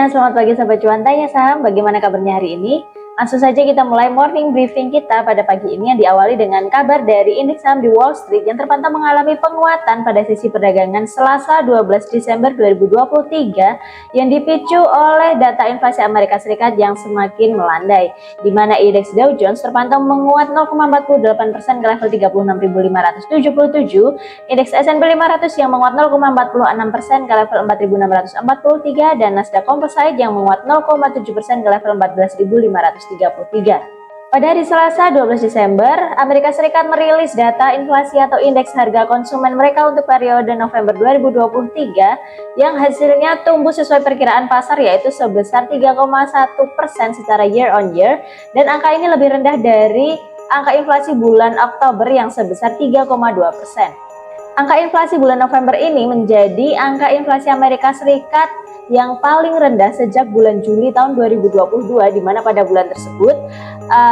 semuanya, selamat pagi Sobat Cuan Tanya Saham. Bagaimana kabarnya hari ini? Langsung saja kita mulai morning briefing kita pada pagi ini yang diawali dengan kabar dari indeks saham di Wall Street yang terpantau mengalami penguatan pada sesi perdagangan Selasa 12 Desember 2023 yang dipicu oleh data inflasi Amerika Serikat yang semakin melandai, di mana indeks Dow Jones terpantau menguat 0,48% ke level 36.577, indeks S&P 500 yang menguat 0,46% ke level 4.643 dan Nasdaq Composite yang menguat 0,7% ke level 14.533. Pada hari Selasa 12 Desember, Amerika Serikat merilis data inflasi atau indeks harga konsumen mereka untuk periode November 2023 yang hasilnya tumbuh sesuai perkiraan pasar yaitu sebesar 3,1% secara year on year, dan angka ini lebih rendah dari angka inflasi bulan Oktober yang sebesar 3,2%. Angka inflasi bulan November ini menjadi angka inflasi Amerika Serikat yang paling rendah sejak bulan Juli tahun 2022, di mana pada bulan tersebut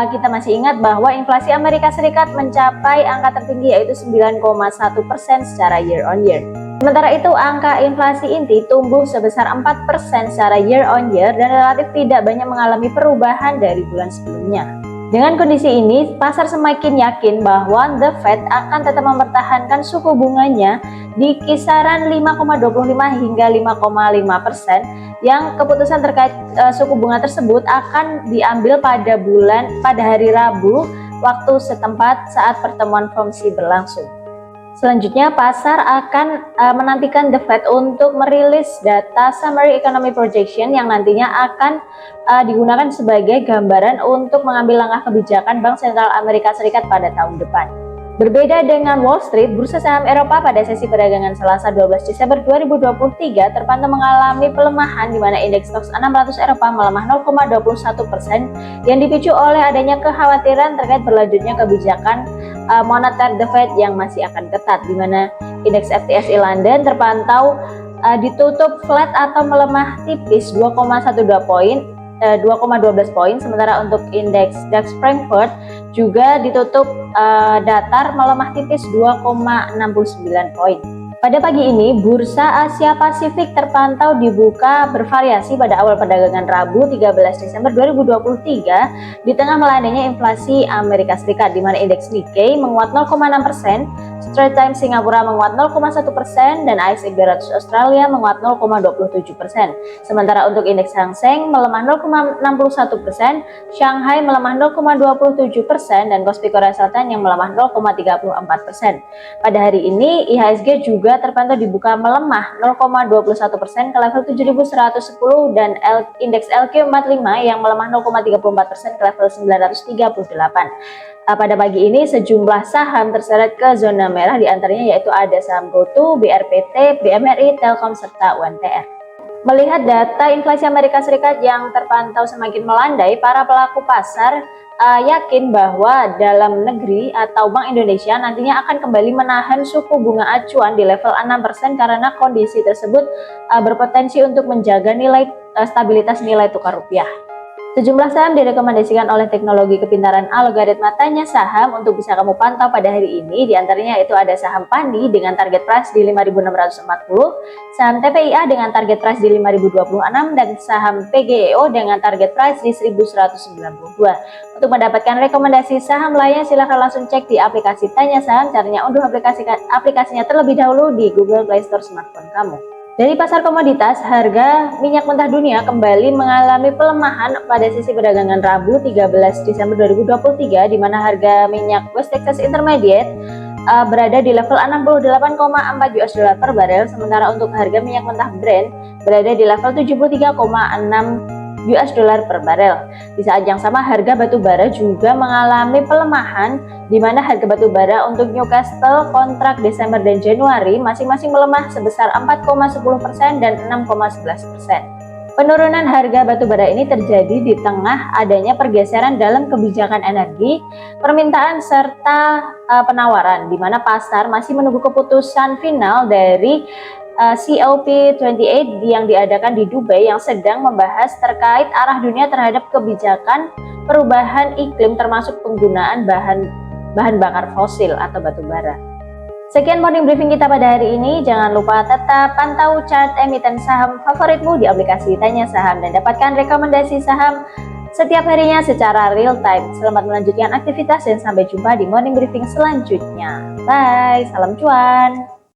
kita masih ingat bahwa inflasi Amerika Serikat mencapai angka tertinggi yaitu 9,1% secara year on year. Sementara itu angka inflasi inti tumbuh sebesar 4% secara year on year dan relatif tidak banyak mengalami perubahan dari bulan sebelumnya. Dengan kondisi ini, pasar semakin yakin bahwa The Fed akan tetap mempertahankan suku bunganya di kisaran 5,25 hingga 5,5%, yang keputusan terkait suku bunga tersebut akan diambil pada hari Rabu waktu setempat saat pertemuan FOMC berlangsung. Selanjutnya, pasar akan menantikan The Fed untuk merilis data Summary Economy Projection yang nantinya akan digunakan sebagai gambaran untuk mengambil langkah kebijakan Bank Sentral Amerika Serikat pada tahun depan. Berbeda dengan Wall Street, bursa saham Eropa pada sesi perdagangan Selasa 12 Desember 2023 terpantau mengalami pelemahan, di mana indeks STOXX 600 Eropa melemah 0,21% yang dipicu oleh adanya kekhawatiran terkait berlanjutnya kebijakan moneter The Fed yang masih akan ketat, di mana indeks FTSE London terpantau ditutup flat atau melemah tipis 2,12 poin, sementara untuk indeks DAX Frankfurt juga ditutup datar melemah tipis 2,69 poin. Pada pagi ini, bursa Asia Pasifik terpantau dibuka bervariasi pada awal perdagangan Rabu 13 Desember 2023 di tengah melandainya inflasi Amerika Serikat, di mana indeks Nikkei menguat 0,6%, Straits Times Singapura menguat 0,1% dan ASX 200 Australia menguat 0,27%. Sementara untuk indeks Hang Seng melemah 0,61%, Shanghai melemah 0,27% dan Kospi Korea Selatan yang melemah 0,34%. Pada hari ini, IHSG juga terpantau dibuka melemah 0,21% ke level 7.110 dan indeks LQ45 yang melemah 0,34% ke level 938. Pada pagi ini sejumlah saham terseret ke zona merah, diantaranya yaitu ada saham GoTo, BRPT, BMRI, Telkom, serta UNTR. Melihat data inflasi Amerika Serikat yang terpantau semakin melandai, para pelaku pasar yakin bahwa dalam negeri atau Bank Indonesia nantinya akan kembali menahan suku bunga acuan di level 6% karena kondisi tersebut berpotensi untuk menjaga stabilitas nilai tukar rupiah. Sejumlah saham direkomendasikan oleh teknologi kepintaran algoritma Tanya Saham untuk bisa kamu pantau pada hari ini, diantaranya yaitu ada saham Pandi dengan target price di 5.640, saham TPIA dengan target price di 5.026, dan saham PGEO dengan target price di 1.192. Untuk mendapatkan rekomendasi saham lainnya silahkan langsung cek di aplikasi Tanya Saham. Caranya unduh aplikasinya terlebih dahulu di Google Play Store smartphone kamu. Dari pasar komoditas, harga minyak mentah dunia kembali mengalami pelemahan pada sesi perdagangan Rabu 13 Desember 2023, di mana harga minyak West Texas Intermediate berada di level 68,4 US dollar per barel, sementara untuk harga minyak mentah Brent berada di level 73,6 US dollar per barel. Di saat yang sama, harga batu bara juga mengalami pelemahan, di mana harga batu bara untuk Newcastle kontrak Desember dan Januari masing-masing melemah sebesar 4,10% dan 6,11%. Penurunan harga batu bara ini terjadi di tengah adanya pergeseran dalam kebijakan energi, permintaan serta penawaran, di mana pasar masih menunggu keputusan final dari COP28 yang diadakan di Dubai yang sedang membahas terkait arah dunia terhadap kebijakan perubahan iklim termasuk penggunaan bahan bakar fosil atau batu bara. Sekian morning briefing kita pada hari ini. Jangan lupa tetap pantau chart emiten saham favoritmu di aplikasi Tanya Saham dan dapatkan rekomendasi saham setiap harinya secara real time. Selamat melanjutkan aktivitas dan sampai jumpa di morning briefing selanjutnya. Bye, salam cuan.